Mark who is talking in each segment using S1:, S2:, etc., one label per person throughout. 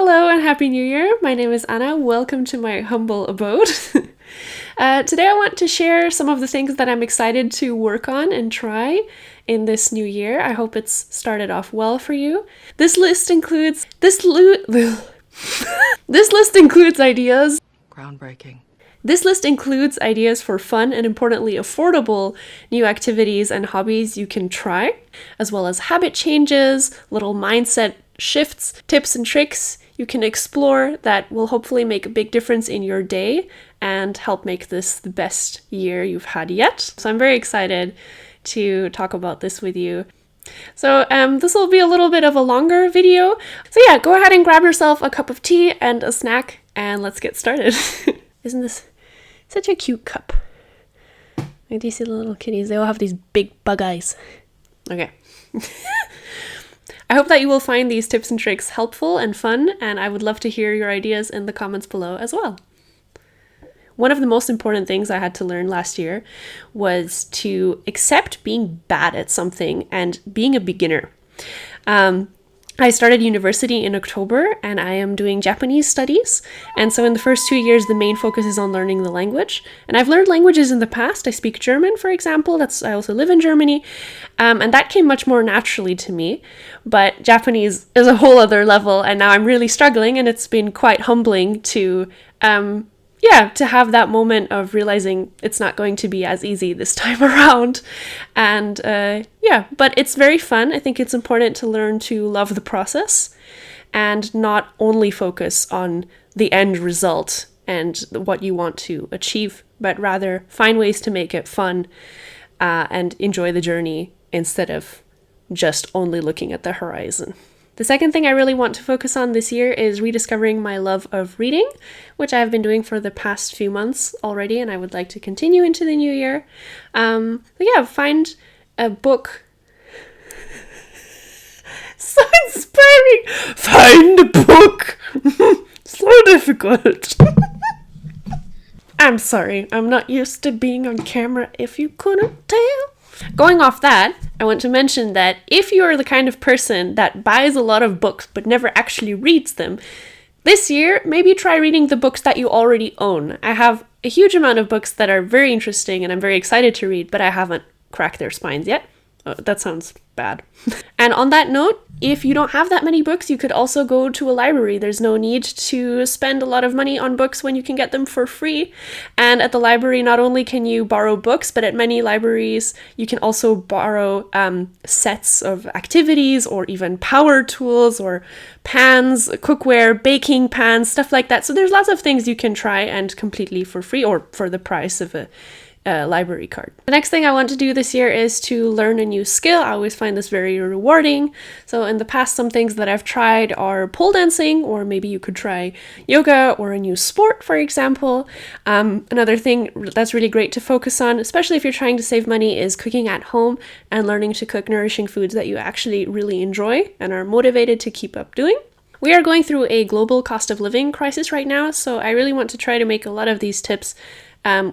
S1: Hello and Happy New Year! My name is Anna. Welcome to my humble abode. Today I want to share some of the things that I'm excited to work on and try in this new year. I hope it's started off well for you. This list includes ideas.
S2: Groundbreaking.
S1: This list includes ideas for fun and, importantly, affordable new activities and hobbies you can try, as well as habit changes, little mindset shifts, tips and tricks you can explore that will hopefully make a big difference in your day and help make this the best year you've had yet. So I'm very excited to talk about this with you. So this will be a little bit of a longer video. So yeah, go ahead and grab yourself a cup of tea and a snack and let's get started. Isn't this such a cute cup? Like, do you see the little kitties? They all have these big bug eyes. Okay. I hope that you will find these tips and tricks helpful and fun, and I would love to hear your ideas in the comments below as well. One of the most important things I had to learn last year was to accept being bad at something and being a beginner. I started university in October and I am doing Japanese studies. And so in the first 2 years, the main focus is on learning the language. And I've learned languages in the past. I speak German, for example. I also live in Germany. And that came much more naturally to me. But Japanese is a whole other level. And now I'm really struggling. And it's been quite humbling to have that moment of realizing it's not going to be as easy this time around. And but it's very fun. I think it's important to learn to love the process and not only focus on the end result and what you want to achieve, but rather find ways to make it fun and enjoy the journey instead of just only looking at the horizon. The second thing I really want to focus on this year is rediscovering my love of reading, which I've been doing for the past few months already, and I would like to continue into the new year. Find a book. So inspiring! Find a book! So difficult. I'm sorry, I'm not used to being on camera if you couldn't tell. Going off that, I want to mention that if you're the kind of person that buys a lot of books but never actually reads them, this year, maybe try reading the books that you already own. I have a huge amount of books that are very interesting and I'm very excited to read, but I haven't cracked their spines yet. Oh, that sounds bad. And on that note, if you don't have that many books, you could also go to a library. There's no need to spend a lot of money on books when you can get them for free. And at the library, not only can you borrow books, but at many libraries, you can also borrow sets of activities or even power tools or pans, cookware, baking pans, stuff like that. So there's lots of things you can try and completely for free or for the price of a library card. The next thing I want to do this year is to learn a new skill. I always find this very rewarding. So in the past, some things that I've tried are pole dancing, or maybe you could try yoga or a new sport, for example. Another thing that's really great to focus on, especially if you're trying to save money, is cooking at home and learning to cook nourishing foods that you actually really enjoy and are motivated to keep up doing. We are going through a global cost of living crisis right now, so I really want to try to make a lot of these tips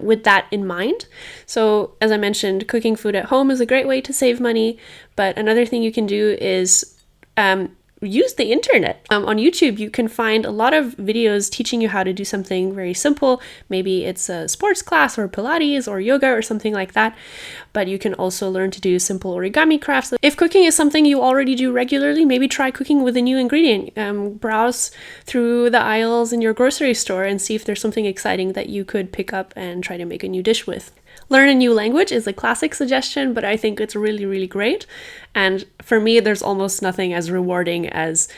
S1: with that in mind. So as I mentioned, cooking food at home is a great way to save money, but another thing you can do is use the internet. On YouTube, you can find a lot of videos teaching you how to do something very simple. Maybe it's a sports class or Pilates or yoga or something like that, but you can also learn to do simple origami crafts. If cooking is something you already do regularly, maybe try cooking with a new ingredient. Browse through the aisles in your grocery store and see if there's something exciting that you could pick up and try to make a new dish with. Learn a new language is a classic suggestion, but I think it's really, really great. And for me, there's almost nothing as rewarding as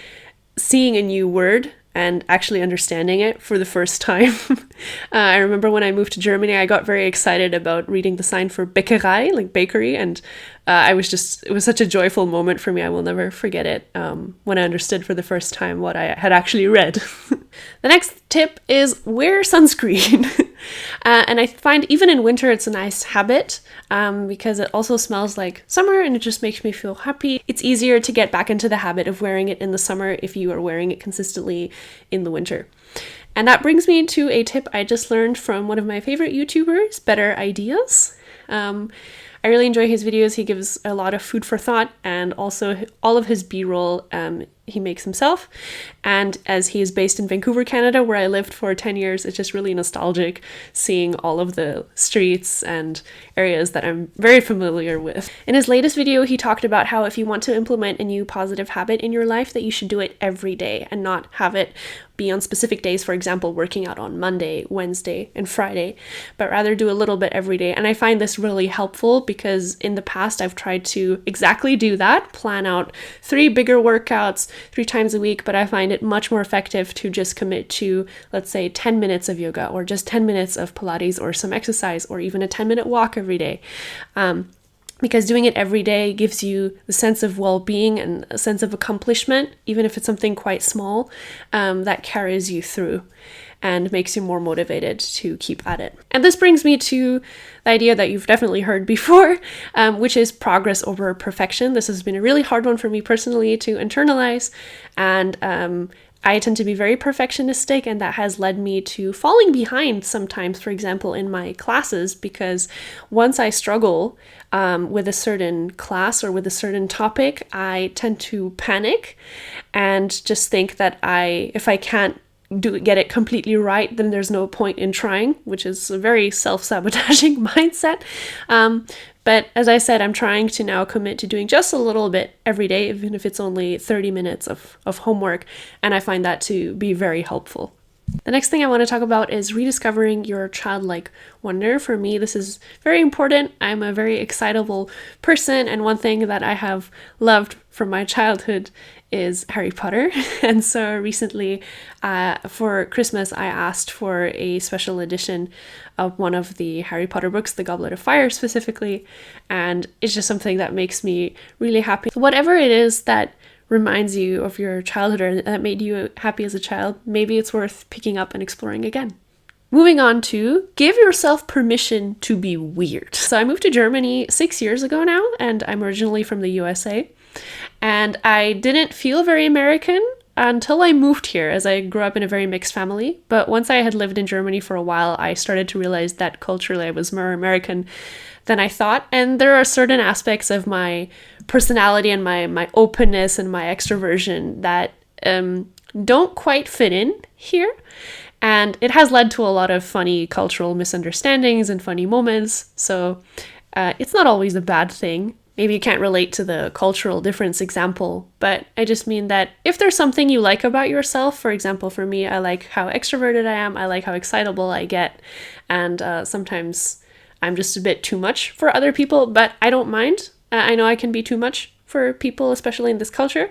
S1: seeing a new word and actually understanding it for the first time. I remember when I moved to Germany, I got very excited about reading the sign for Bäckerei, like bakery, and it was such a joyful moment for me. I will never forget it when I understood for the first time what I had actually read. The next tip is wear sunscreen. And I find even in winter, it's a nice habit because it also smells like summer and it just makes me feel happy. It's easier to get back into the habit of wearing it in the summer if you are wearing it consistently in the winter. And that brings me to a tip I just learned from one of my favorite YouTubers, Better Ideas. I really enjoy his videos. He gives a lot of food for thought, and also all of his B-roll he makes himself. And as he is based in Vancouver, Canada, where I lived for 10 years, it's just really nostalgic seeing all of the streets and areas that I'm very familiar with. In his latest video, he talked about how if you want to implement a new positive habit in your life, that you should do it every day and not have it be on specific days, for example, working out on Monday, Wednesday, and Friday, but rather do a little bit every day. And I find this really helpful because in the past I've tried to exactly do that, plan out 3 bigger workouts 3 times a week, but I find it much more effective to just commit to, let's say, 10 minutes of yoga or just 10 minutes of Pilates or some exercise or even a 10-minute walk every day. Because doing it every day gives you the sense of well-being and a sense of accomplishment, even if it's something quite small, that carries you through and makes you more motivated to keep at it. And this brings me to the idea that you've definitely heard before, which is progress over perfection. This has been a really hard one for me personally to internalize, and I tend to be very perfectionistic, and that has led me to falling behind sometimes, for example, in my classes, because once I struggle with a certain class or with a certain topic, I tend to panic and just think that if I can't get it completely right, then there's no point in trying, which is a very self-sabotaging mindset. But as I said, I'm trying to now commit to doing just a little bit every day, even if it's only 30 minutes of homework, and I find that to be very helpful. The next thing I want to talk about is rediscovering your childlike wonder. For me, this is very important. I'm a very excitable person, and one thing that I have loved from my childhood is Harry Potter. And so recently, for Christmas, I asked for a special edition of one of the Harry Potter books, The Goblet of Fire specifically, and it's just something that makes me really happy. So whatever it is that reminds you of your childhood or that made you happy as a child, maybe it's worth picking up and exploring again. Moving on to give yourself permission to be weird. So I moved to Germany 6 years ago now, and I'm originally from the USA. And I didn't feel very American until I moved here, as I grew up in a very mixed family. But once I had lived in Germany for a while, I started to realize that culturally I was more American than I thought. And there are certain aspects of my personality and my openness and my extroversion that don't quite fit in here. And it has led to a lot of funny cultural misunderstandings and funny moments. So it's not always a bad thing. Maybe you can't relate to the cultural difference example, but I just mean that if there's something you like about yourself, for example, for me, I like how extroverted I am, I like how excitable I get, and sometimes I'm just a bit too much for other people, but I don't mind. I know I can be too much for people, especially in this culture,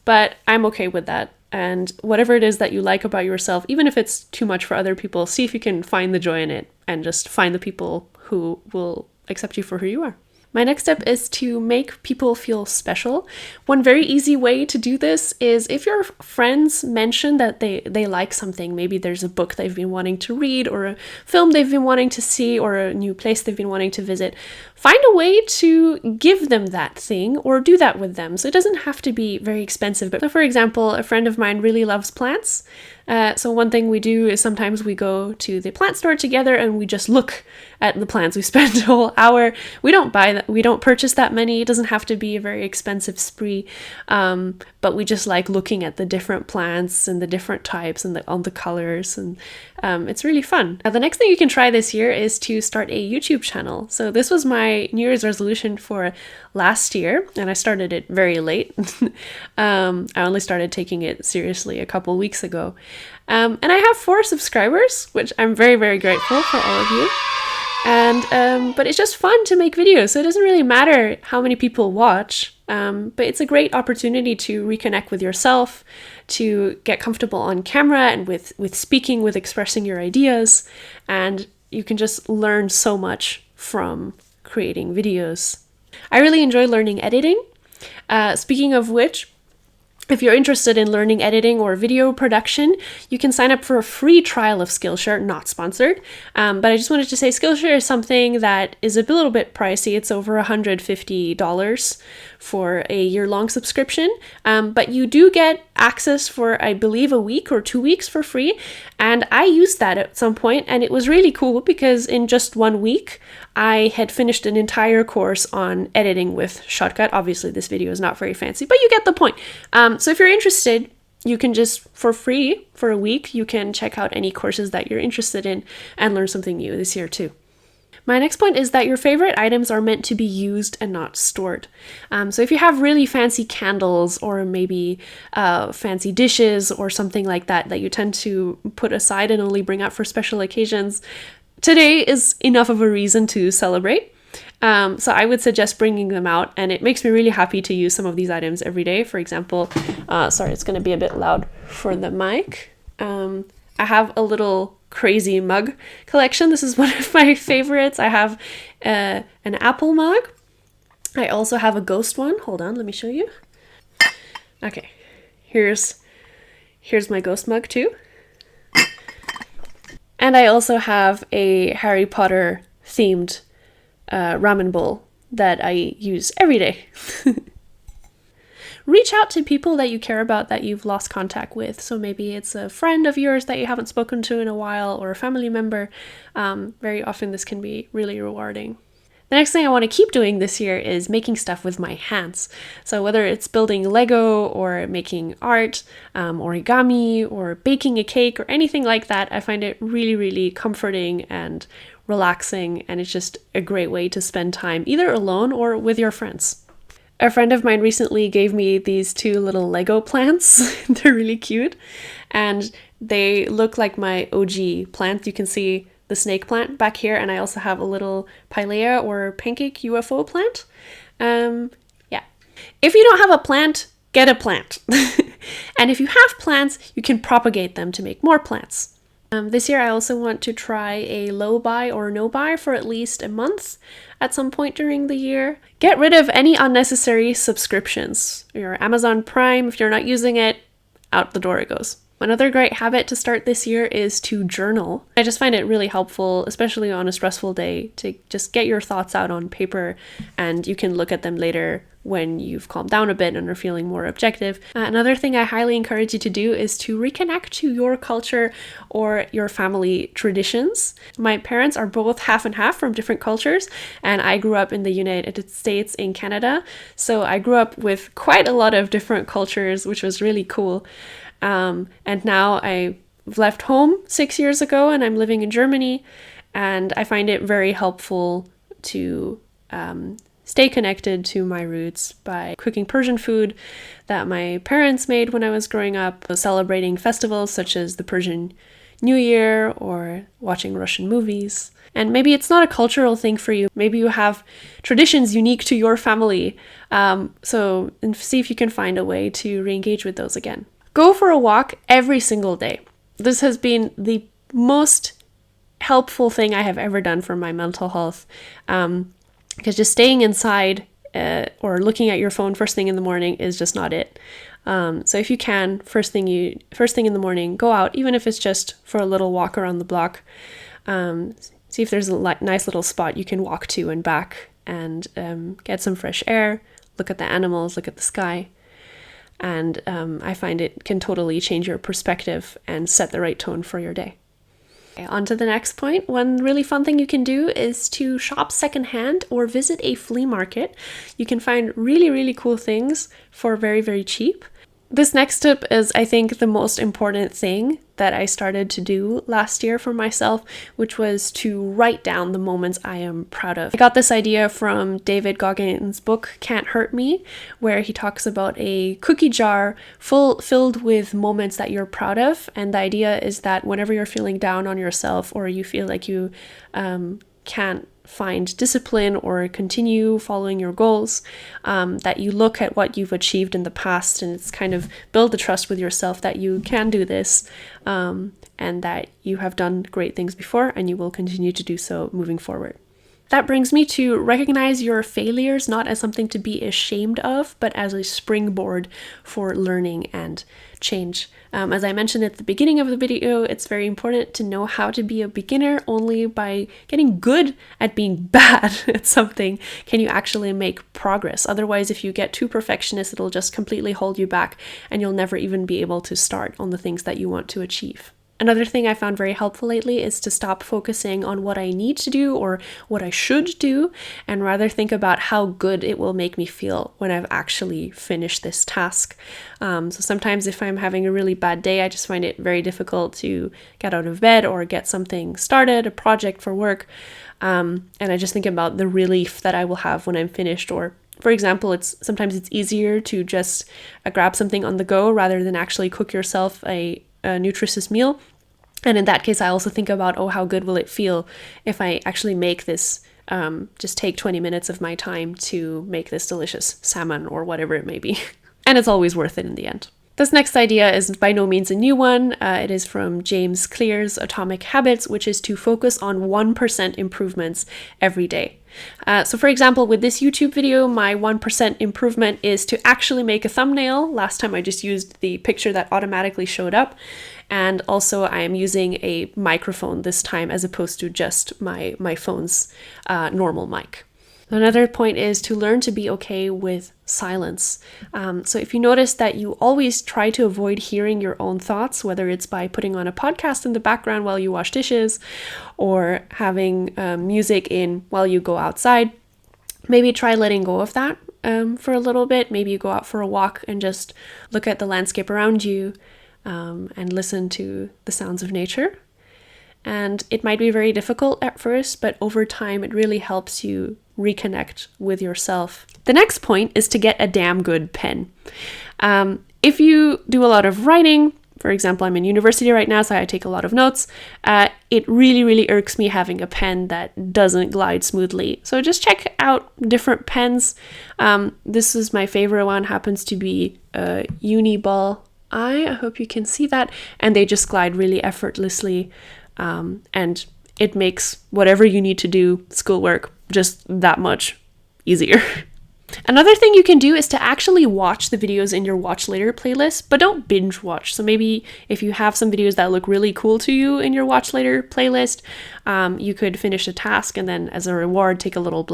S1: but I'm okay with that. And whatever it is that you like about yourself, even if it's too much for other people, see if you can find the joy in it and just find the people who will accept you for who you are. My next step is to make people feel special. One very easy way to do this is if your friends mention that they like something, maybe there's a book they've been wanting to read or a film they've been wanting to see or a new place they've been wanting to visit, find a way to give them that thing or do that with them. So it doesn't have to be very expensive. But so for example, a friend of mine really loves plants. So one thing we do is sometimes we go to the plant store together and we just look at the plants. We spend a whole hour. We don't buy that. We don't purchase that many. It doesn't have to be a very expensive spree. But we just like looking at the different plants and the different types and all the colors. And it's really fun. Now, the next thing you can try this year is to start a YouTube channel. So this was my New Year's resolution for last year, and I started it very late. I only started taking it seriously a couple weeks ago. And I have 4 subscribers, which I'm very, very grateful for all of you. And but it's just fun to make videos, so it doesn't really matter how many people watch. But it's a great opportunity to reconnect with yourself, to get comfortable on camera and with speaking, with expressing your ideas, and you can just learn so much from creating videos. I really enjoy learning editing. Speaking of which, if you're interested in learning editing or video production, you can sign up for a free trial of Skillshare, not sponsored. But I just wanted to say Skillshare is something that is a little bit pricey. It's over $150 for a year-long subscription. But you do get access for, I believe, a week or 2 weeks for free. And I used that at some point, and it was really cool because in just 1 week, I had finished an entire course on editing with Shotcut. Obviously, this video is not very fancy, but you get the point. So if you're interested, you can just, for free, for a week, you can check out any courses that you're interested in and learn something new this year too. My next point is that your favorite items are meant to be used and not stored. So if you have really fancy candles or maybe fancy dishes or something like that that you tend to put aside and only bring out for special occasions, today is enough of a reason to celebrate. So I would suggest bringing them out, and it makes me really happy to use some of these items every day. For example, sorry, it's going to be a bit loud for the mic. I have a little crazy mug collection. This is one of my favorites. I have an apple mug. I also have a ghost one. Hold on, let me show you. Okay, here's my ghost mug too. And I also have a Harry Potter themed ramen bowl that I use every day. Reach out to people that you care about that you've lost contact with. So maybe it's a friend of yours that you haven't spoken to in a while, or a family member. Very often this can be really rewarding. The next thing I want to keep doing this year is making stuff with my hands. So whether it's building Lego or making art, origami, or baking a cake or anything like that, I find it really, really comforting and relaxing, and it's just a great way to spend time either alone or with your friends. A friend of mine recently gave me these 2 little Lego plants. They're really cute, and they look like my OG plant. You can see the snake plant back here, and I also have a little pilea or pancake UFO plant. Yeah. If you don't have a plant, get a plant. And if you have plants, you can propagate them to make more plants. This year I also want to try a low buy or no buy for at least a month at some point during the year. Get rid of any unnecessary subscriptions. Your Amazon Prime, if you're not using it, out the door it goes. Another great habit to start this year is to journal. I just find it really helpful, especially on a stressful day, to just get your thoughts out on paper, and you can look at them later when you've calmed down a bit and are feeling more objective. Another thing I highly encourage you to do is to reconnect to your culture or your family traditions. My parents are both half and half from different cultures, and I grew up in the United States in Canada, so I grew up with quite a lot of different cultures, which was really cool. And now I've left home 6 years ago and I'm living in Germany, and I find it very helpful to stay connected to my roots by cooking Persian food that my parents made when I was growing up, celebrating festivals such as the Persian New Year, or watching Russian movies. And maybe it's not a cultural thing for you. Maybe you have traditions unique to your family. So see if you can find a way to re-engage with those again. Go for a walk every single day. This has been the most helpful thing I have ever done for my mental health. Because just staying inside or looking at your phone first thing in the morning is just not it. So if you can, first thing in the morning, go out, even if it's just for a little walk around the block. See if there's a nice little spot you can walk to and back, and get some fresh air, look at the animals, look at the sky. And I find it can totally change your perspective and set the right tone for your day. Okay, on to the next point. One really fun thing you can do is to shop secondhand or visit a flea market. You can find really, really cool things for very, very cheap. This next tip is, I think, the most important thing that I started to do last year for myself, which was to write down the moments I am proud of. I got this idea from David Goggins' book, Can't Hurt Me, where he talks about a cookie jar filled with moments that you're proud of. And the idea is that whenever you're feeling down on yourself, or you feel like you can't find discipline or continue following your goals, that you look at what you've achieved in the past, and it's kind of build the trust with yourself that you can do this, and that you have done great things before and you will continue to do so moving forward. That brings me to recognize your failures not as something to be ashamed of, but as a springboard for learning and change. As I mentioned at the beginning of the video, it's very important to know how to be a beginner. Only by getting good at being bad at something can you actually make progress. Otherwise, if you get too perfectionist, it'll just completely hold you back and you'll never even be able to start on the things that you want to achieve. Another thing I found very helpful lately is to stop focusing on what I need to do or what I should do, and rather think about how good it will make me feel when I've actually finished this task. So sometimes if I'm having a really bad day, I just find it very difficult to get out of bed or get something started, a project for work. And I just think about the relief that I will have when I'm finished. Or for example, sometimes it's easier to just grab something on the go rather than actually cook yourself a nutritious meal. And in that case, I also think about, how good will it feel if I actually make this, just take 20 minutes of my time to make this delicious salmon or whatever it may be. And it's always worth it in the end. This next idea is by no means a new one. It is from James Clear's Atomic Habits, which is to focus on 1% improvements every day. So for example, with this YouTube video, my 1% improvement is to actually make a thumbnail. Last time I just used the picture that automatically showed up. And also I am using a microphone this time as opposed to just my phone's normal mic. Another point is to learn to be okay with silence. So if you notice that you always try to avoid hearing your own thoughts, whether it's by putting on a podcast in the background while you wash dishes or having music in while you go outside, maybe try letting go of that for a little bit. Maybe you go out for a walk and just look at the landscape around you and listen to the sounds of nature. And it might be very difficult at first, but over time it really helps you reconnect with yourself. The next point is to get a damn good pen. If you do a lot of writing, for example, I'm in university right now, so I take a lot of notes, it really, really irks me having a pen that doesn't glide smoothly. So just check out different pens. This is my favorite one, happens to be Uniball I hope you can see that. And they just glide really effortlessly. And it makes whatever you need to do, schoolwork, just that much easier. Another thing you can do is to actually watch the videos in your watch later playlist, but don't binge watch. So maybe if you have some videos that look really cool to you in your watch later playlist, you could finish a task and then as a reward, take a little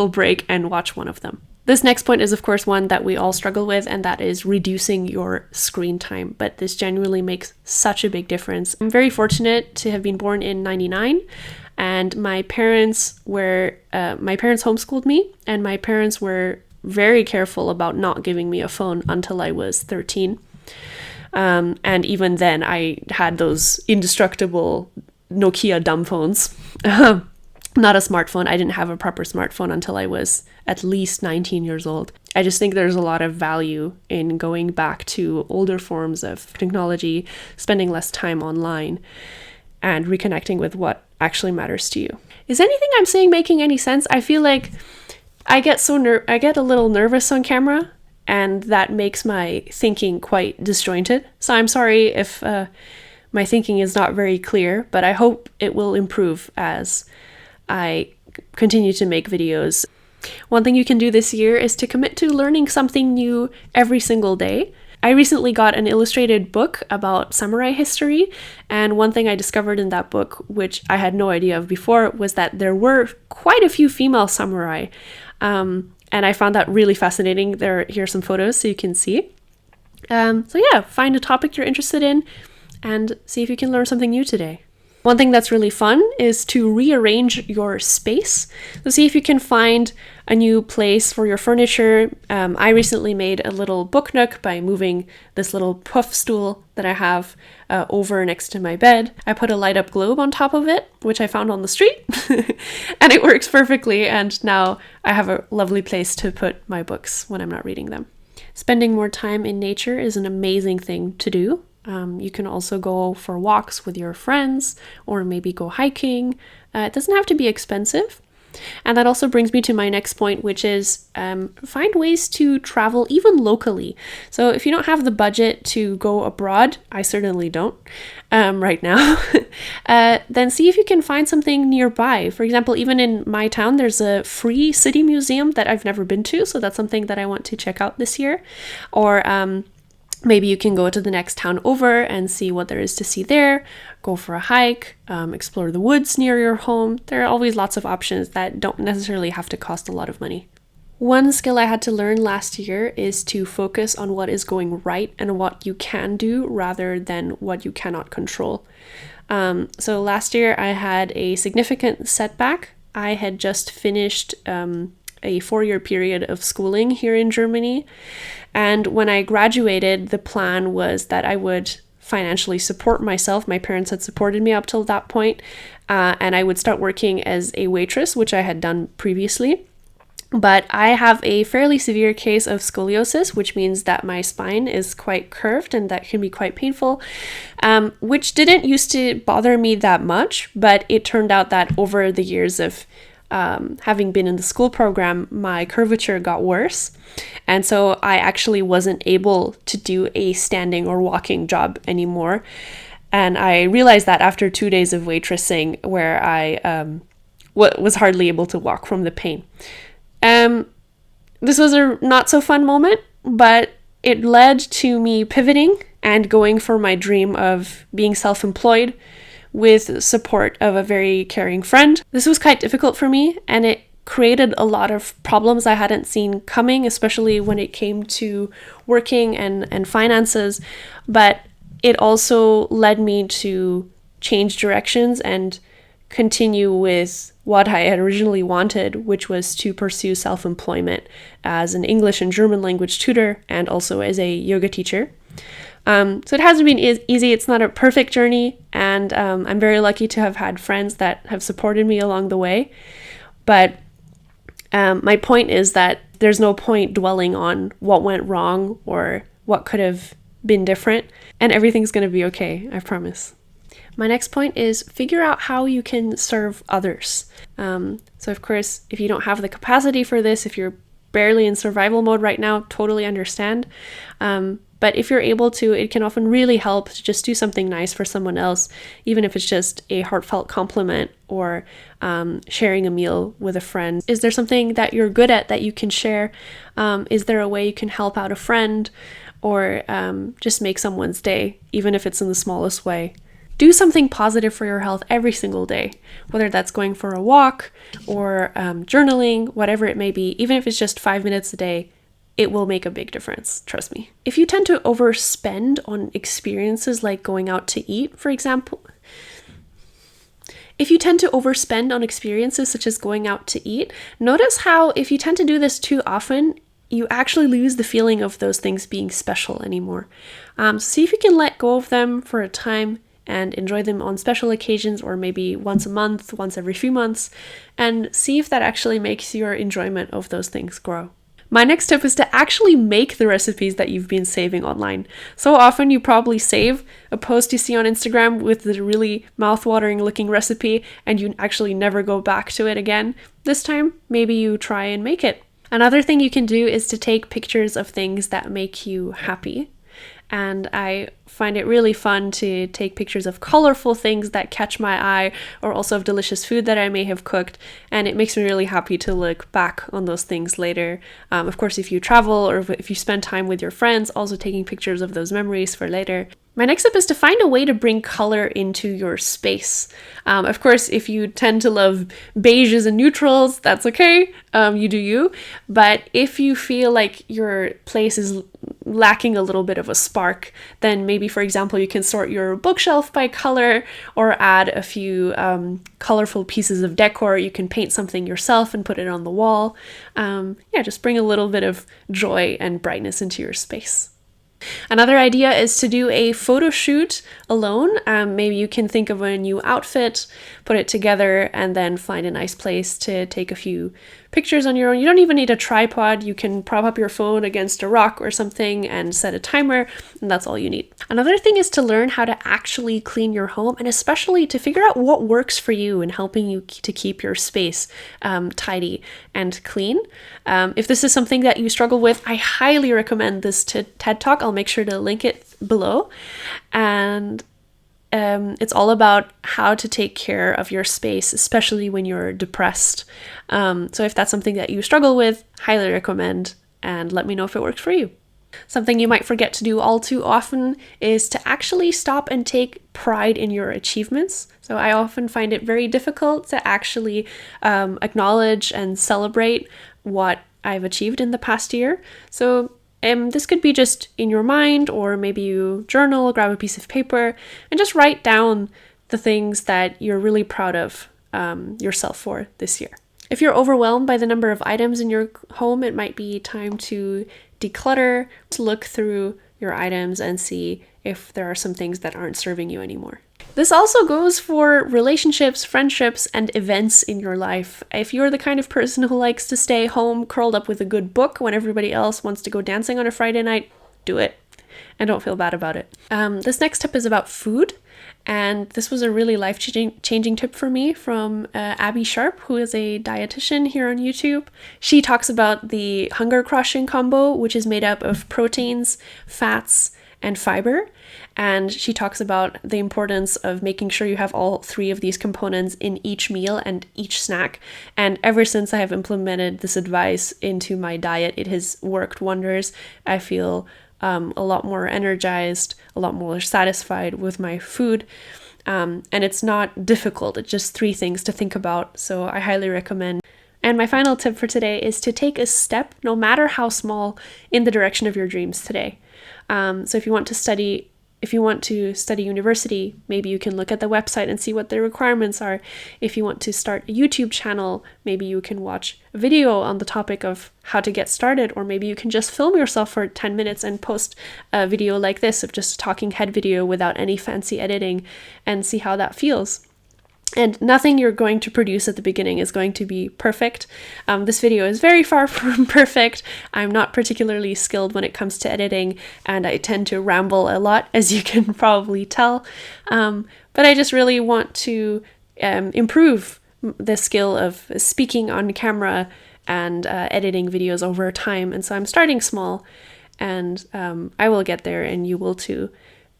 S1: break and watch one of them. This next point is, of course, one that we all struggle with, and that is reducing your screen time. But this genuinely makes such a big difference. I'm very fortunate to have been born in '99, and my parents homeschooled me, and my parents were very careful about not giving me a phone until I was 13. And even then, I had those indestructible Nokia dumb phones. Not a smartphone. I didn't have a proper smartphone until I was at least 19 years old. I just think there's a lot of value in going back to older forms of technology, spending less time online, and reconnecting with what actually matters to you. Is anything I'm saying making any sense? I feel like I get a little nervous on camera, and that makes my thinking quite disjointed. So I'm sorry if my thinking is not very clear, but I hope it will improve as I continue to make videos. One thing you can do this year is to commit to learning something new every single day. I recently got an illustrated book about samurai history, and one thing I discovered in that book, which I had no idea of before, was that there were quite a few female samurai, and I found that really fascinating. Here's some photos so you can see. So yeah, find a topic you're interested in and see if you can learn something new today. One thing that's really fun is to rearrange your space. So see if you can find a new place for your furniture. I recently made a little book nook by moving this little puff stool that I have over next to my bed. I put a light up globe on top of it, which I found on the street, and it works perfectly. And now I have a lovely place to put my books when I'm not reading them. Spending more time in nature is an amazing thing to do. You can also go for walks with your friends or maybe go hiking. It doesn't have to be expensive. And that also brings me to my next point, which is find ways to travel even locally. So if you don't have the budget to go abroad, I certainly don't right now, then see if you can find something nearby. For example, even in my town, there's a free city museum that I've never been to. So that's something that I want to check out this year. Or maybe you can go to the next town over and see what there is to see there, go for a hike, explore the woods near your home. There are always lots of options that don't necessarily have to cost a lot of money. One skill I had to learn last year is to focus on what is going right and what you can do rather than what you cannot control. So last year I had a significant setback. I had just finished a 4-year period of schooling here in Germany. And when I graduated, the plan was that I would financially support myself. My parents had supported me up till that point, and I would start working as a waitress, which I had done previously. But I have a fairly severe case of scoliosis, which means that my spine is quite curved and that can be quite painful, which didn't used to bother me that much, but it turned out that over the years of having been in the school program, my curvature got worse. And so I actually wasn't able to do a standing or walking job anymore. And I realized that after 2 days of waitressing, where I was hardly able to walk from the pain. This was a not so fun moment, but it led to me pivoting and going for my dream of being self-employed with support of a very caring friend. This was quite difficult for me, and it created a lot of problems I hadn't seen coming, especially when it came to working and finances. But it also led me to change directions and continue with what I had originally wanted, which was to pursue self-employment as an English and German language tutor and also as a yoga teacher. So it hasn't been easy. It's not a perfect journey, and I'm very lucky to have had friends that have supported me along the way. But my point is that there's no point dwelling on what went wrong or what could have been different, and everything's going to be okay, I promise. My next point is figure out how you can serve others. So of course, if you don't have the capacity for this, if you're barely in survival mode right now, totally understand. But if you're able to, it can often really help to just do something nice for someone else, even if it's just a heartfelt compliment or sharing a meal with a friend. Is there something that you're good at that you can share? Is there a way you can help out a friend or just make someone's day, even if it's in the smallest way? Do something positive for your health every single day, whether that's going for a walk or journaling, whatever it may be. Even if it's just 5 minutes a day, it will make a big difference, trust me. If you tend to overspend on experiences like going out to eat, for example, if you tend to overspend on experiences such as going out to eat, notice how if you tend to do this too often, you actually lose the feeling of those things being special anymore. So see if you can let go of them for a time and enjoy them on special occasions, or maybe once a month, once every few months, and see if that actually makes your enjoyment of those things grow. My next tip is to actually make the recipes that you've been saving online. So often you probably save a post you see on Instagram with the really mouth-watering looking recipe and you actually never go back to it again. This time, maybe you try and make it. Another thing you can do is to take pictures of things that make you happy. And I find it really fun to take pictures of colorful things that catch my eye, or also of delicious food that I may have cooked, and it makes me really happy to look back on those things later. Of course, if you travel or if you spend time with your friends, also taking pictures of those memories for later. My next tip is to find a way to bring color into your space. Of course, if you tend to love beiges and neutrals, that's okay, you do you. But if you feel like your place is lacking a little bit of a spark, then maybe, for example, you can sort your bookshelf by color or add a few colorful pieces of decor. You can paint something yourself and put it on the wall. Just bring a little bit of joy and brightness into your space. Another idea is to do a photo shoot alone. Maybe you can think of a new outfit, put it together, and then find a nice place to take a few pictures on your own. You don't even need a tripod. You can prop up your phone against a rock or something and set a timer, and that's all you need. Another thing is to learn how to actually clean your home, and especially to figure out what works for you in helping you to keep your space tidy and clean. If this is something that you struggle with, I highly recommend this TED Talk. I'll make sure to link it below. And it's all about how to take care of your space, especially when you're depressed. So if that's something that you struggle with, highly recommend, and let me know if it works for you. Something you might forget to do all too often is to actually stop and take pride in your achievements. So I often find it very difficult to actually acknowledge and celebrate what I've achieved in the past year. So this could be just in your mind, or maybe you journal, grab a piece of paper, and just write down the things that you're really proud of yourself for this year. If you're overwhelmed by the number of items in your home, it might be time to declutter, to look through your items and see if there are some things that aren't serving you anymore. This also goes for relationships, friendships, and events in your life. If you're the kind of person who likes to stay home curled up with a good book when everybody else wants to go dancing on a Friday night, do it. And don't feel bad about it. This next tip is about food. And this was a really life-changing tip for me from Abbey Sharp, who is a dietitian here on YouTube. She talks about the hunger crushing combo, which is made up of proteins, fats, and fiber. And she talks about the importance of making sure you have all three of these components in each meal and each snack. And ever since I have implemented this advice into my diet, it has worked wonders. I feel a lot more energized, a lot more satisfied with my food. And it's not difficult. It's just 3 things to think about. So I highly recommend. And my final tip for today is to take a step, no matter how small, in the direction of your dreams today. So if you want to study university, maybe you can look at the website and see what the requirements are. If you want to start a YouTube channel, maybe you can watch a video on the topic of how to get started, or maybe you can just film yourself for 10 minutes and post a video like this of just a talking head video without any fancy editing and see how that feels. And nothing you're going to produce at the beginning is going to be perfect. This video is very far from perfect. I'm not particularly skilled when it comes to editing, and I tend to ramble a lot, as you can probably tell. But I just really want to improve the skill of speaking on camera and editing videos over time. And so I'm starting small, and I will get there, and you will too.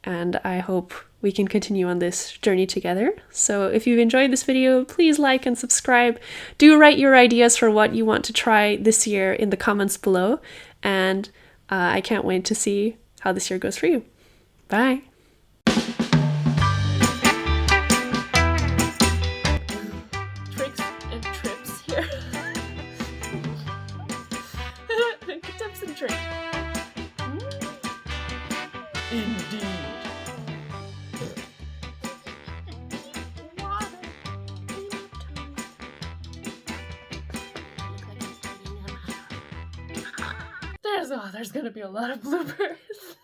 S1: And I hope we can continue on this journey together. So if you've enjoyed this video, please like and subscribe. Do write your ideas for what you want to try this year in the comments below. And I can't wait to see how this year goes for you. Bye. Tricks and trips here. Tips and tricks. Indeed. There's gonna be a lot of bloopers.